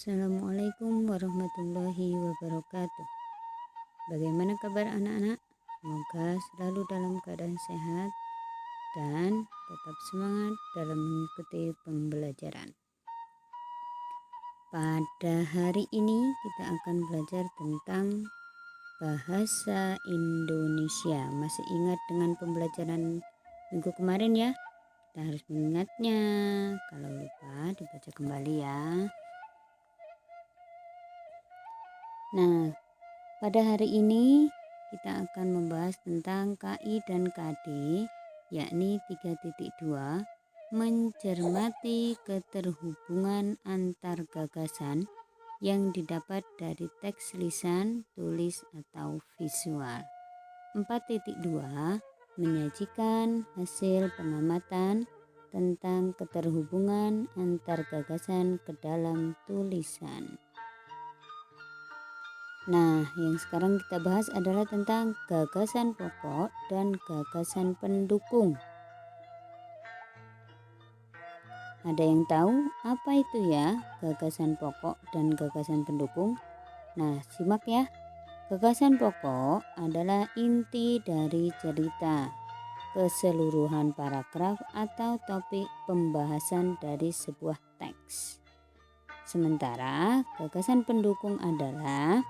Assalamualaikum warahmatullahi wabarakatuh. Bagaimana kabar anak-anak? Semoga selalu dalam keadaan sehat dan tetap semangat dalam mengikuti pembelajaran. Pada hari ini kita akan belajar tentang bahasa Indonesia. Masih ingat dengan pembelajaran minggu kemarin ya? Kita harus mengingatnya. Kalau lupa dibaca kembali ya. Nah, pada hari ini kita akan membahas tentang KI dan KD, yakni 3.2, mencermati keterhubungan antar gagasan yang didapat dari teks lisan, tulis, atau visual. 4.2, menyajikan hasil pengamatan tentang keterhubungan antar gagasan ke dalam tulisan. Nah, yang sekarang kita bahas adalah tentang gagasan pokok dan gagasan pendukung. Ada yang tahu apa itu ya gagasan pokok dan gagasan pendukung? Nah, simak ya. Gagasan pokok adalah inti dari cerita, keseluruhan paragraf atau topik pembahasan dari sebuah teks. Sementara gagasan pendukung adalah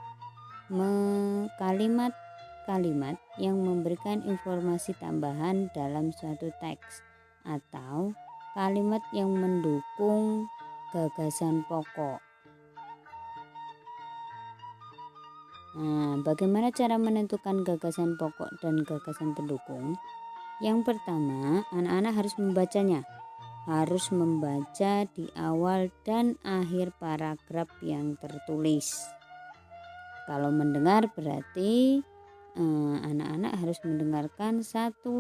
kalimat-kalimat yang memberikan informasi tambahan dalam suatu teks atau kalimat yang mendukung gagasan pokok. Nah, bagaimana cara menentukan gagasan pokok dan gagasan pendukung? Yang pertama, anak-anak harus membacanya. Harus membaca di awal dan akhir paragraf yang tertulis. Kalau mendengar berarti anak-anak harus mendengarkan satu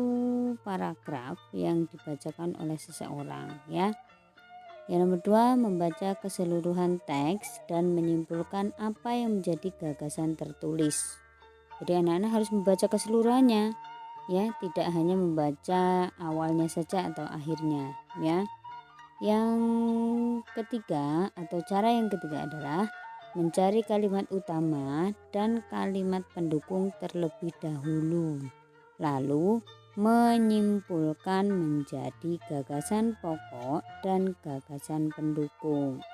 paragraf yang dibacakan oleh seseorang ya. Yang nomor 2, membaca keseluruhan teks dan menyimpulkan apa yang menjadi gagasan tertulis. Jadi anak-anak harus membaca keseluruhannya ya, tidak hanya membaca awalnya saja atau akhirnya ya. Yang ketiga atau cara yang ketiga adalah mencari kalimat utama dan kalimat pendukung terlebih dahulu, lalu menyimpulkan menjadi gagasan pokok dan gagasan pendukung.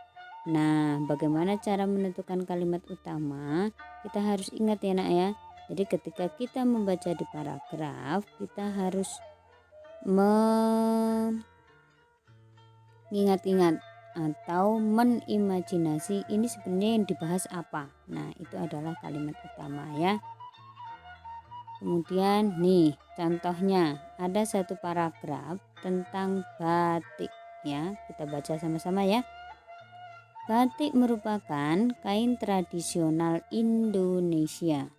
Nah, bagaimana cara menentukan kalimat utama? Kita harus ingat ya nak ya. Jadi ketika kita membaca di paragraf, kita harus mengingat-ingat atau menimajinasi ini sebenarnya yang dibahas apa. Nah, itu adalah kalimat utama ya. Kemudian nih contohnya, ada satu paragraf tentang batik ya. Kita baca sama-sama ya. Batik merupakan kain tradisional Indonesia.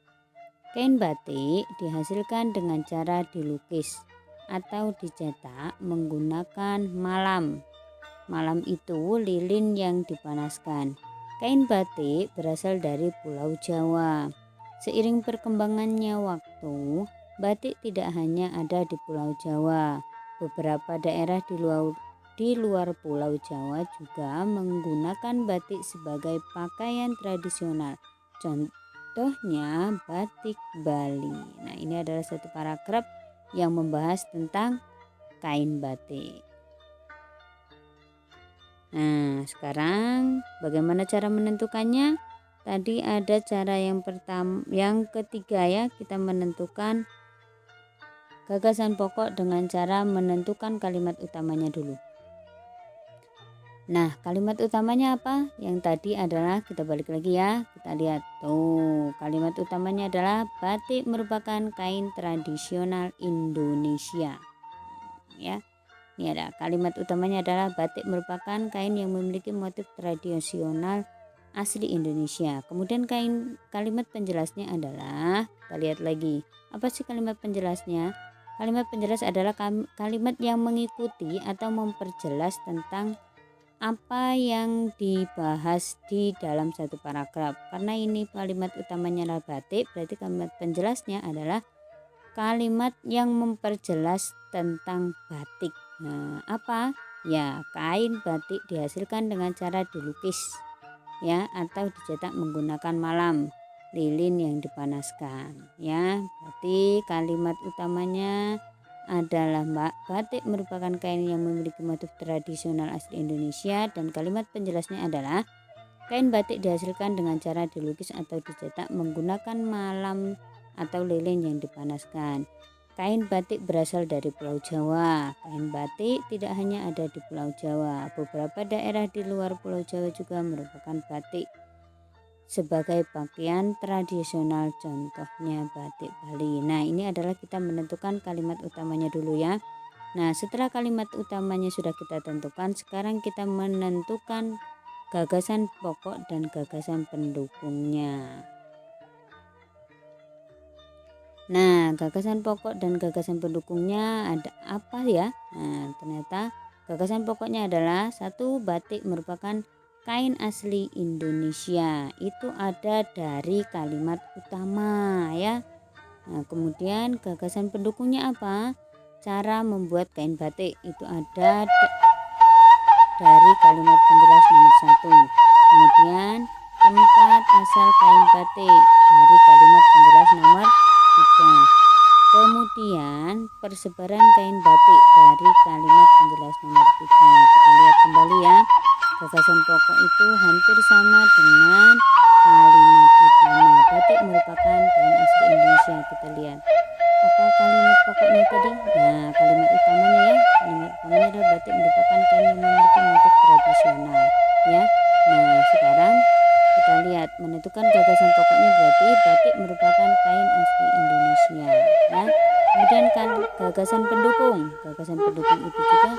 Kain batik dihasilkan dengan cara dilukis atau dicetak menggunakan malam. Malam itu lilin yang dipanaskan. Kain batik berasal dari Pulau Jawa. Seiring perkembangannya waktu, batik tidak hanya ada di Pulau Jawa. Beberapa daerah di luar Pulau Jawa juga menggunakan batik sebagai pakaian tradisional. Contohnya batik Bali. Nah, ini adalah satu paragraf yang membahas tentang kain batik. Nah, sekarang bagaimana cara menentukannya? Tadi ada cara yang ketiga ya, kita menentukan gagasan pokok dengan cara menentukan kalimat utamanya dulu. Nah, kalimat utamanya apa? Yang tadi adalah, kita balik lagi ya, kita lihat tuh, kalimat utamanya adalah batik merupakan kain tradisional Indonesia ya. Ini ada kalimat utamanya adalah batik merupakan kain yang memiliki motif tradisional asli Indonesia. Kemudian kalimat penjelasnya adalah, kita lihat lagi, apa sih kalimat penjelasnya? Kalimat penjelas adalah kalimat yang mengikuti atau memperjelas tentang apa yang dibahas di dalam satu paragraf. Karena ini kalimat utamanya adalah batik, berarti kalimat penjelasnya adalah kalimat yang memperjelas tentang batik. Nah, apa? Ya, kain batik dihasilkan dengan cara dilukis ya, atau dicetak menggunakan malam, lilin yang dipanaskan, ya. Berarti kalimat utamanya adalah batik merupakan kain yang memiliki motif tradisional asli Indonesia, dan kalimat penjelasnya adalah kain batik dihasilkan dengan cara dilukis atau dicetak menggunakan malam atau lilin yang dipanaskan. Kain batik berasal dari Pulau Jawa. Kain batik tidak hanya ada di Pulau Jawa, beberapa daerah di luar Pulau Jawa juga merupakan batik sebagai pakaian tradisional, contohnya batik Bali. Nah, ini adalah kita menentukan kalimat utamanya dulu ya. Nah, setelah kalimat utamanya sudah kita tentukan, sekarang kita menentukan gagasan pokok dan gagasan pendukungnya. Nah, gagasan pokok dan gagasan pendukungnya ada apa ya? Nah, ternyata gagasan pokoknya adalah satu, batik merupakan kain asli Indonesia. Itu ada dari kalimat utama ya. Nah, kemudian gagasan pendukungnya apa? Cara membuat kain batik itu ada dari kalimat penjelas nomor 1. Kemudian tempat asal kain batik dari kalimat penjelas nomor 3. Kemudian persebaran kain batik dari kalimat penjelas nomor 3. Kita lihat kembali ya. Gagasan pokok itu hampir sama dengan kalimat utama. Batik merupakan kain asli Indonesia. Kita lihat apa kalimat pokoknya tadi. Nah, kalimat utamanya ya. Kalimat utamanya adalah batik merupakan kain yang memiliki motif tradisional ya. Nah, sekarang kita lihat menentukan gagasan pokoknya berarti batik merupakan kain asli Indonesia ya. Kemudian gagasan pendukung. Gagasan pendukung itu juga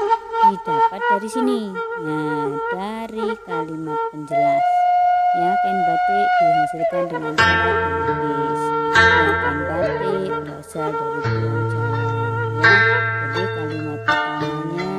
didapat dari sini. Nah, dari kalimat penjelas ya, kain batik dihasilkan dengan cara dilukis. Ya, kain batik berasal dari Pulau Jawa ya. Jadi kalimat utamanya